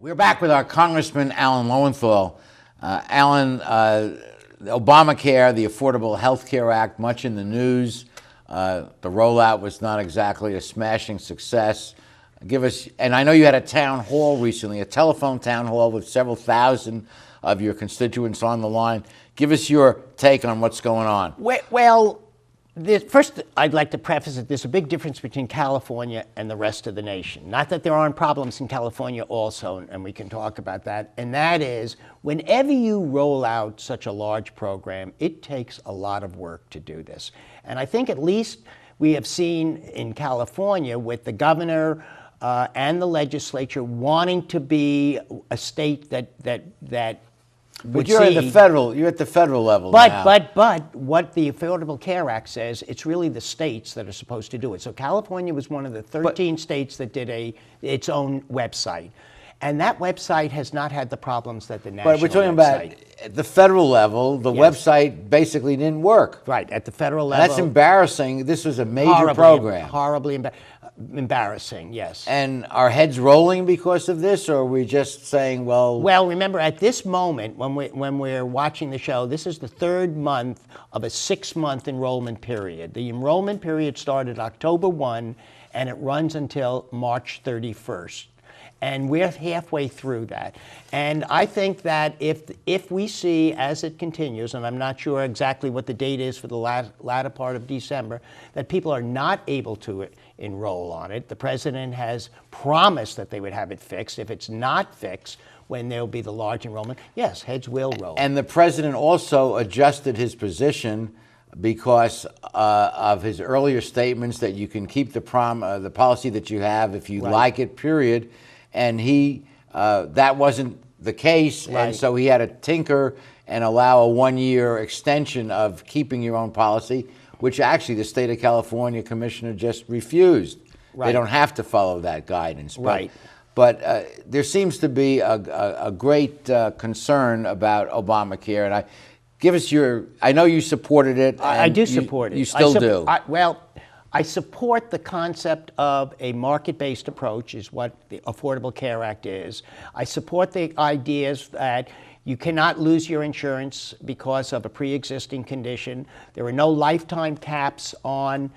We're back with our Congressman Alan Lowenthal. Alan, Obamacare, the Affordable Health Care Act, much in the news. The rollout was not exactly a smashing success. Give us, and I know you had a town hall recently, a telephone town hall with several thousand of your constituents on the line. Give us your take on what's going on. Well, first, I'd like to preface that there's a big difference between California and the rest of the nation. Not that there aren't problems in California also, and we can talk about that. And that is, whenever you roll out such a large program, it takes a lot of work to do this. And I think at least we have seen in California with the governor and the legislature wanting to be a state that But you're at the federal level now. But what the Affordable Care Act says, it's really the states that are supposed to do it. So California was one of the 13 states that did its own website. And that website has not had the problems that the national website. But we're talking about at the federal level, the website basically didn't work. Right, at the federal level. That's embarrassing. This was a major program. Horribly embarrassing, yes. And are heads rolling because of this, or are we just saying, well... Well, remember, at this moment, when we're watching the show, this is the third month of a 6-month enrollment period. The enrollment period started October 1, and it runs until March 31st. And we're halfway through that. And I think that if we see, as it continues, and I'm not sure exactly what the date is for the latter part of December, that people are not able to enroll on it. The president has promised that they would have it fixed. If it's not fixed, when there'll be the large enrollment, yes, heads will roll. And the president also adjusted his position because of his earlier statements that you can keep the policy that you have if you like it, period. And that wasn't the case, and so he had to tinker and allow a 1-year extension of keeping your own policy, which actually the state of California commissioner just refused. They don't have to follow that guidance. But there seems to be a great concern about Obamacare, and give us I know you supported it. I do support it. You still do. I support the concept of a market-based approach, is what the Affordable Care Act is. I support the ideas that you cannot lose your insurance because of a pre-existing condition. There are no lifetime caps on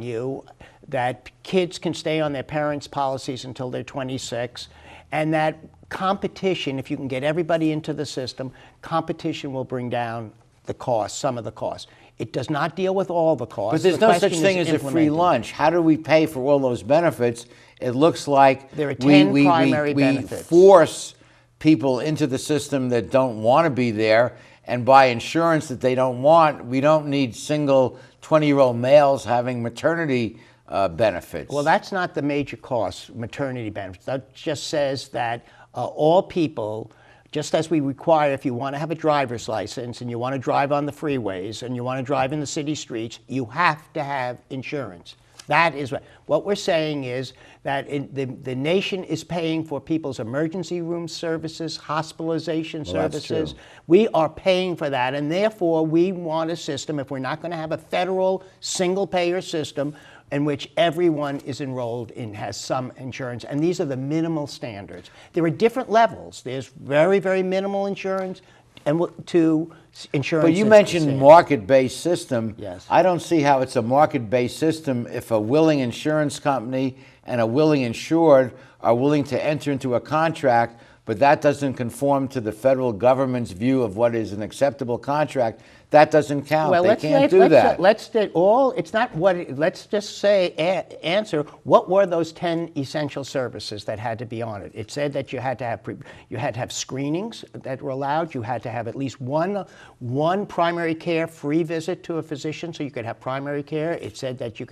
you, that kids can stay on their parents' policies until they're 26, and that competition, if you can get everybody into the system, competition will bring down the cost, some of the costs. It does not deal with all the costs. But there's no such thing as a free lunch. How do we pay for all those benefits? It looks like there are 10 primary benefits. We force people into the system that don't want to be there and buy insurance that they don't want. We don't need single 20-year-old males having maternity benefits. Well, that's not the major cost, maternity benefits. That just says that all people, just as we require, if you want to have a driver's license and you want to drive on the freeways and you want to drive in the city streets, you have to have insurance. That is what we're saying is that the nation is paying for people's emergency room services, hospitalization services. We are paying for that, and therefore we want a system, if we're not going to have a federal single-payer system, in which everyone is enrolled in, has some insurance, and these are the minimal standards. There are different levels. There's very, very minimal insurance, and to insurance. But you mentioned market-based system. Yes. I don't see how it's a market-based system if a willing insurance company and a willing insured are willing to enter into a contract, but that doesn't conform to the federal government's view of what is an acceptable contract. That doesn't count. Well, they can't do that. Let's just say, answer, what were those 10 essential services that had to be on it? It said that you had to have screenings that were allowed. You had to have at least one primary care free visit to a physician, so you could have primary care. It said that you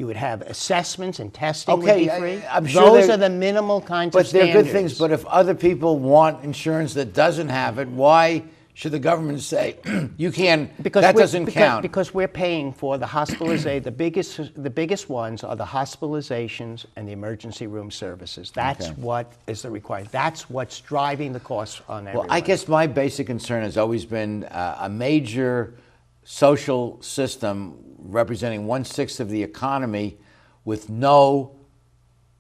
would have assessments and testing would be free. I'm sure those are the minimal kinds of standards. But they're good things. But if other people want insurance that doesn't have it, why should the government say you can't? That doesn't count. Because we're paying for the hospitalization. The biggest ones are the hospitalizations and the emergency room services. That's what is the requirement. That's what's driving the costs on everyone. Well, I guess my basic concern has always been a major social system representing 1/6 of the economy with no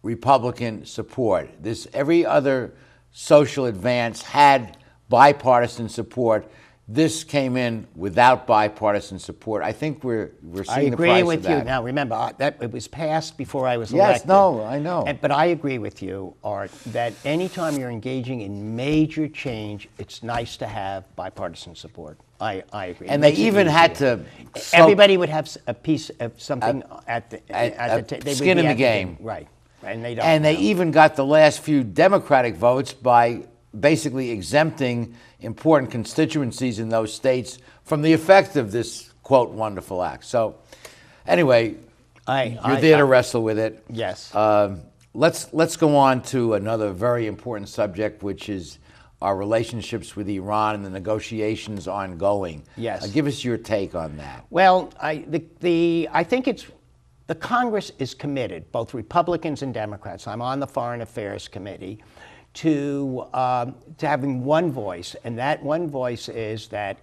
Republican support. Every other social advance had bipartisan support. This came in without bipartisan support. I think we're seeing the price of that. I agree with you. Now, remember, that it was passed before I was elected. Yes, no, I know. But I agree with you, Art, that anytime you're engaging in major change, it's nice to have bipartisan support. I agree. And they even had to... Everybody would have a piece of something at the skin in the game. Right. And they don't. And they even got the last few Democratic votes by basically exempting important constituencies in those states from the effect of this, quote, wonderful act. So anyway, you're there to wrestle with it. Yes. Let's go on to another very important subject, which is our relationships with Iran and the negotiations ongoing. Yes. Give us your take on that. Well, I think it's the Congress is committed, both Republicans and Democrats. I'm on the Foreign Affairs Committee, to having one voice, and that one voice is that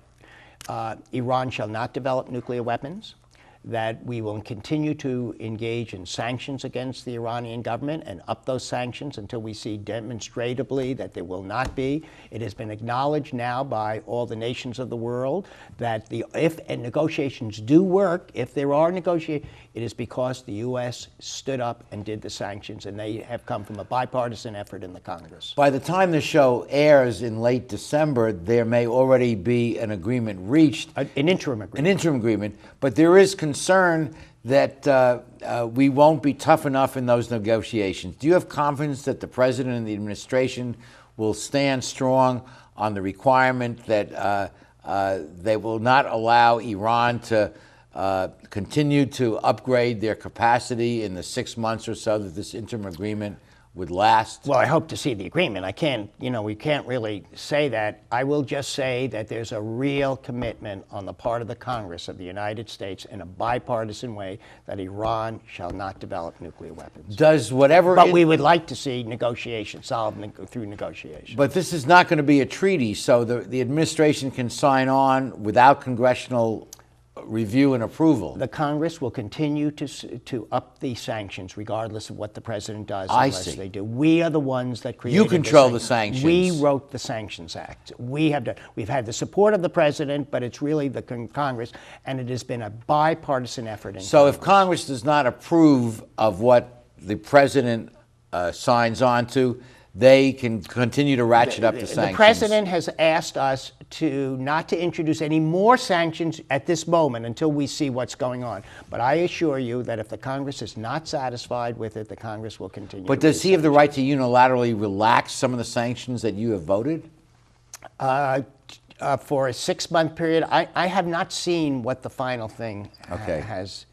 Iran shall not develop nuclear weapons, that we will continue to engage in sanctions against the Iranian government and up those sanctions until we see demonstratably that there will not be. It has been acknowledged now by all the nations of the world that if negotiations do work, if there are negotiations, it is because the U.S. stood up and did the sanctions, and they have come from a bipartisan effort in the Congress. By the time the show airs in late December, there may already be an agreement reached. An interim agreement. An interim agreement, but there is concern that we won't be tough enough in those negotiations. Do you have confidence that the president and the administration will stand strong on the requirement that they will not allow Iran to continue to upgrade their capacity in the 6 months or so that this interim agreement would last? Well, I hope to see the agreement. I can't, we can't really say that. I will just say that there's a real commitment on the part of the Congress of the United States in a bipartisan way that Iran shall not develop nuclear weapons. Does whatever... But we would like to see negotiations, solved through negotiation. But this is not going to be a treaty, so the administration can sign on without congressional review and approval. The Congress will continue to up the sanctions regardless of what the president does unless they do. We are the ones that created You control the sanctions. We wrote the Sanctions Act. We've had the support of the president, but it's really the Congress, and it has been a bipartisan effort in So if Congress does not approve of what the president signs on to, they can continue to ratchet up the sanctions. The president has asked us not to introduce any more sanctions at this moment until we see what's going on. But I assure you that if the Congress is not satisfied with it, the Congress will continue. But does he have the right to unilaterally relax some of the sanctions that you have voted? For a 6-month period, I have not seen what the final thing has,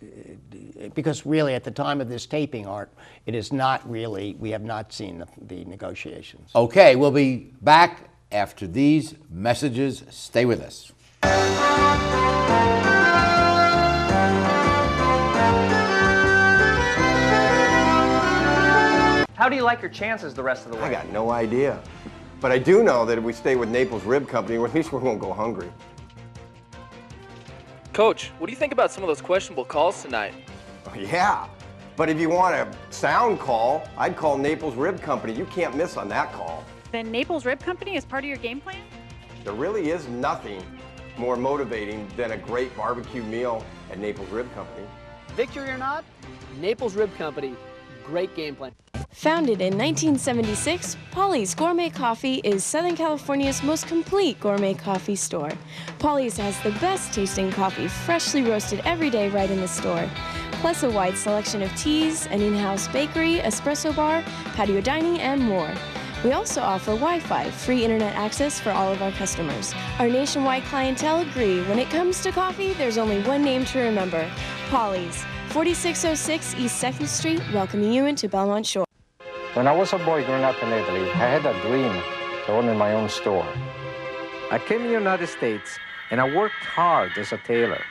because really at the time of this taping, Art, it is not really, we have not seen the negotiations. Okay, we'll be back after these messages. Stay with us. How do you like your chances the rest of the way? I got no idea. But I do know that if we stay with Naples Rib Company, at least we won't go hungry. Coach, what do you think about some of those questionable calls tonight? Oh, yeah, but if you want a sound call, I'd call Naples Rib Company. You can't miss on that call. Then Naples Rib Company is part of your game plan? There really is nothing more motivating than a great barbecue meal at Naples Rib Company. Victory or not, Naples Rib Company, great game plan. Founded in 1976, Paulies Gourmet Coffee is Southern California's most complete gourmet coffee store. Paulies has the best tasting coffee, freshly roasted every day right in the store, plus a wide selection of teas, an in-house bakery, espresso bar, patio dining, and more. We also offer Wi-Fi, free internet access for all of our customers. Our nationwide clientele agree when it comes to coffee, there's only one name to remember, Paulies, 4606 East 2nd Street, welcoming you into Belmont Shore. When I was a boy growing up in Italy, I had a dream to own my own store. I came to the United States and I worked hard as a tailor.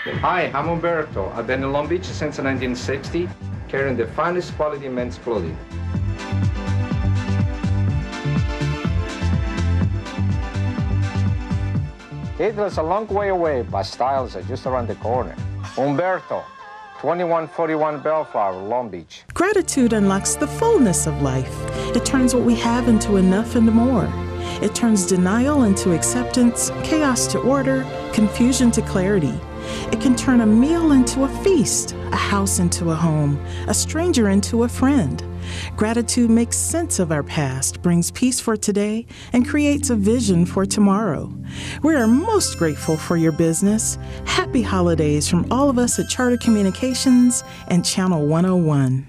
Hi, I'm Umberto. I've been in Long Beach since 1960, carrying the finest quality men's clothing. Italy's a long way away, but styles are just around the corner. Umberto, 2141 Bellflower, Long Beach. Gratitude unlocks the fullness of life. It turns what we have into enough and more. It turns denial into acceptance, chaos to order, confusion to clarity. It can turn a meal into a feast, a house into a home, a stranger into a friend. Gratitude makes sense of our past, brings peace for today, and creates a vision for tomorrow. We are most grateful for your business. Happy holidays from all of us at Charter Communications and Channel 101.